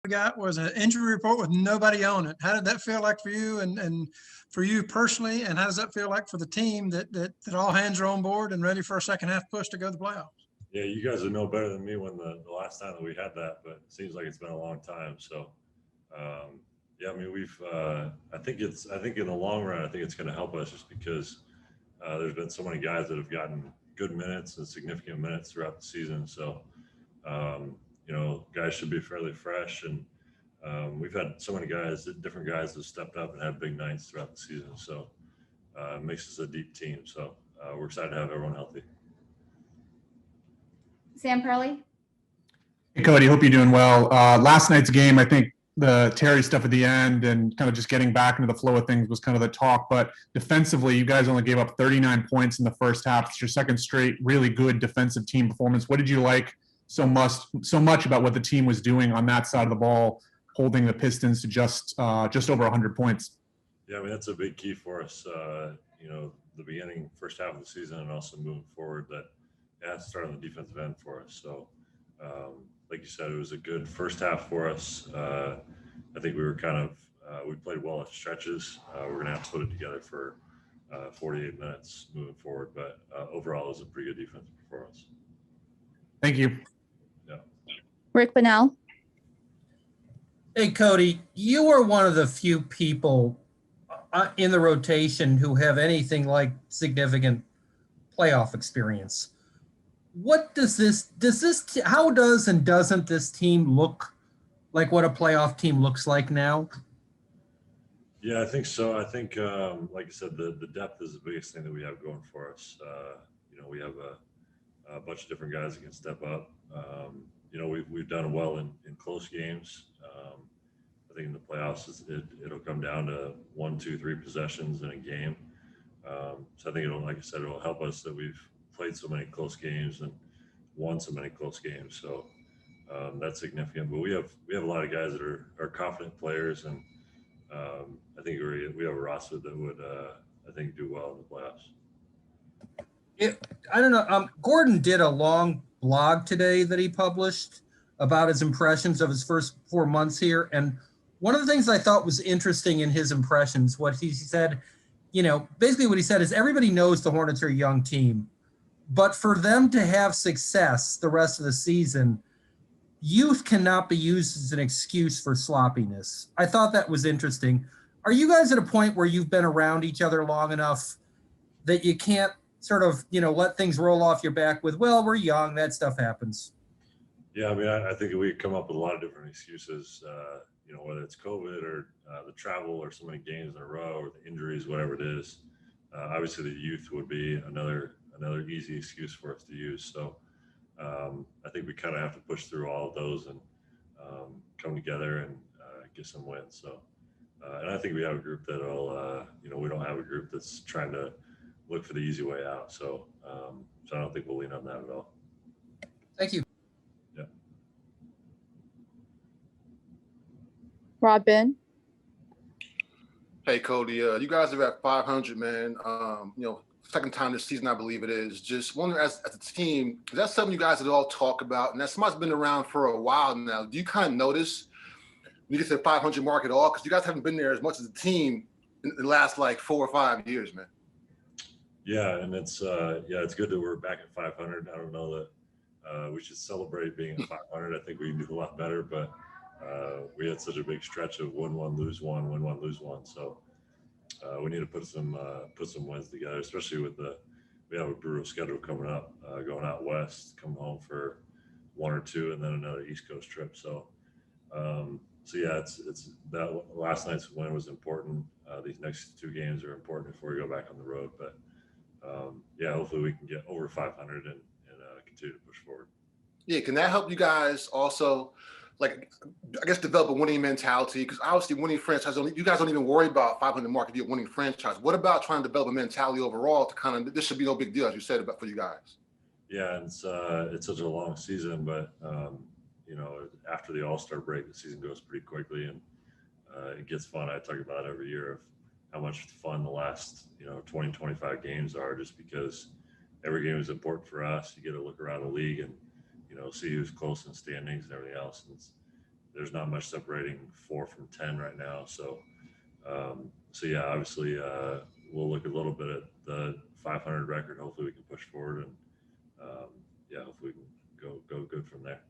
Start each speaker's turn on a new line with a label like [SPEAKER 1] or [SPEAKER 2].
[SPEAKER 1] got was an injury report with nobody on it. How did that feel like for you and for you personally? And how does that feel like for the team that all hands are on board and ready for a second half push to go to the playoffs?
[SPEAKER 2] Yeah, you guys would know better than me when the last time that we had that, but it seems like it's been a long time. So, yeah, I mean, I think in the long run, I think it's going to help us just because there's been so many guys that have gotten good minutes and significant minutes throughout the season. So, guys should be fairly fresh, and we've had so many different guys that stepped up and had big nights throughout the season. So, it makes us a deep team. So, we're excited to have everyone healthy.
[SPEAKER 3] Sam Perley.
[SPEAKER 4] Hey, Cody, hope you're doing well. Last night's game, I think the Terry stuff at the end and kind of just getting back into the flow of things was kind of the talk. But defensively, you guys only gave up 39 points in the first half. It's your second straight really good defensive team performance. What did you like so much about what the team was doing on that side of the ball, holding the Pistons to just over 100 points?
[SPEAKER 2] Yeah, I mean, that's a big key for us. The beginning, first half of the season, and also moving forward, that it has to start on the defensive end for us. So, like you said, it was a good first half for us. I think we were we played well at stretches. We're going to have to put it together for 48 minutes moving forward. But overall, it was a pretty good defensive performance.
[SPEAKER 4] Thank you.
[SPEAKER 2] Yeah.
[SPEAKER 3] Rick Bonnell.
[SPEAKER 5] Hey, Cody, you are one of the few people in the rotation who have anything like significant playoff experience. What how does and doesn't this team look like what a playoff team looks like now?
[SPEAKER 2] Yeah, I think so. I think, like I said, the depth is the biggest thing that we have going for us. We have a bunch of different guys that can step up. We've done well in close games. I think in the playoffs, it'll come down to 1, 2, 3 possessions in a game. So I think it'll help us that we've played so many close games and won so many close games. So that's significant. But we have a lot of guys that are confident players, and I think we have a roster that would I think do well in the playoffs.
[SPEAKER 5] I don't know. Gordon did a long blog today that he published about his impressions of his first 4 months here, and one of the things I thought was interesting in his impressions, what he said, basically what he said is everybody knows the Hornets are a young team, but for them to have success the rest of the season, youth cannot be used as an excuse for sloppiness. I thought that was interesting. Are you guys at a point where you've been around each other long enough that you can't sort of, let things roll off your back with, well, we're young, that stuff happens?
[SPEAKER 2] Yeah, I mean, I think we come up with a lot of different excuses, whether it's COVID or the travel or so many games in a row or the injuries, whatever it is. Obviously, the youth would be another easy excuse for us to use. So I think we kind of have to push through all of those and come together and get some wins. So, and I think we have a group that'll, we don't have a group that's trying to look for the easy way out. So, I don't think we'll lean on that at all.
[SPEAKER 5] Thank you.
[SPEAKER 2] Yeah.
[SPEAKER 3] Rob Ben.
[SPEAKER 6] Hey, Cody, you guys are at 500, man. Second time this season, I believe it is. Just wondering, as a team, is that something you guys had all talk about? And that somebody's been around for a while now. Do you kind of notice when you get to the 500 mark at all? Because you guys haven't been there as much as a team in the last 4 or 5 years, man.
[SPEAKER 2] Yeah, and it's good that we're back at 500. I don't know that we should celebrate being at 500. I think we can do a lot better, but we had such a big stretch of win one, lose one, win one, lose one. So we need to put some wins together, especially we have a brutal schedule coming up, going out west, come home for 1 or 2, and then another East Coast trip. So yeah, it's that last night's win was important. These next 2 games are important before we go back on the road, but yeah, hopefully we can get over 500 and continue to push forward.
[SPEAKER 6] Yeah, can that help you guys also, develop a winning mentality? Because obviously winning franchise, you guys don't even worry about 500 mark if you're a winning franchise. What about trying to develop a mentality overall to kind of, this should be no big deal, as you said, about for you guys?
[SPEAKER 2] Yeah, it's such a long season, but after the All-Star break, the season goes pretty quickly, and it gets fun. I talk about it every year of how much fun the last 20, 25 games are, just because every game is important for us. You get to look around the league and see who's close in standings and everything else. And there's not much separating 4 from 10 right now. So, so yeah, obviously we'll look a little bit at the 500 record. Hopefully we can push forward, and yeah, hopefully we can go good from there.